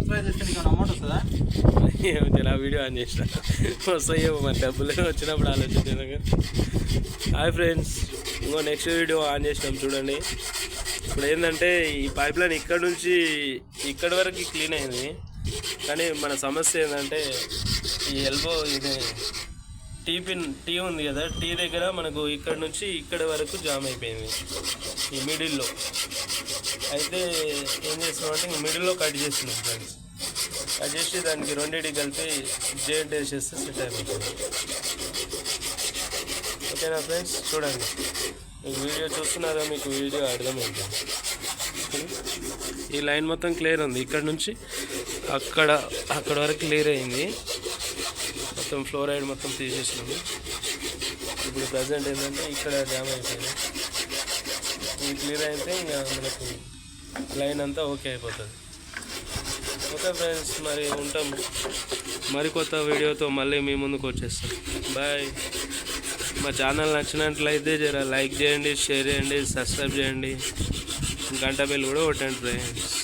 Subscribe చేస్తే నీకు amount వస్తుందా? ఏమో వీడియో ఆన్ చేసిన వస్తాయేమో మరి డబ్బులు వచ్చినప్పుడు ఆలోచించాను. హాయ్ ఫ్రెండ్స్, ఇంకో నెక్స్ట్ వీడియో ఆన్ చేసినాం చూడండి. ఇప్పుడు ఏంటంటే ఈ పైప్ లైన్ ఇక్కడ నుంచి ఇక్కడి వరకు క్లీన్ అయింది, కానీ మన సమస్య ఏంటంటే ఈ ఎల్బో ఇది టీ ఉంది కదా, టీ దగ్గర మనకు ఇక్కడ నుంచి ఇక్కడి వరకు జామ్ అయిపోయింది ఈ మిడిల్లో. అయితే ఏం చేస్తున్నామంటే ఇంక మిడిల్లో కట్ చేస్తున్నాం ఫ్రెండ్స్. కట్ చేసి దానికి రెండింటికి కలిపి జెయింట్ వేసేస్తే సెట్ అయిపోతుంది. ఓకేనా ఫ్రెండ్స్, చూడండి. మీకు వీడియో చూస్తున్నారా, మీకు వీడియో అర్థమైంది. ఈ లైన్ మొత్తం క్లియర్ ఉంది, ఇక్కడ నుంచి అక్కడ వరకు క్లియర్ అయింది. మొత్తం ఫ్లోరైడ్ మొత్తం తీసేసినాము. ఇప్పుడు ప్రజెంట్ ఏంటంటే ఇక్కడ జామ్ అయిపోయింది. ఇది క్లియర్ అయితే ఇంకా మనకు లైన్ అంతా ఓకే అయిపోతుంది. ఓకే ఫ్రెండ్స్, మరి ఉంటాం. మరి కొత్త వీడియోతో మళ్ళీ మీ ముందుకు వచ్చేస్తాం. బాయ్. మా ఛానల్ నచ్చినట్లయితే జర లైక్ చేయండి, షేర్ చేయండి, సబ్స్క్రైబ్ చేయండి, గంట బెల్ కూడా కొట్టండి ఫ్రెండ్స్.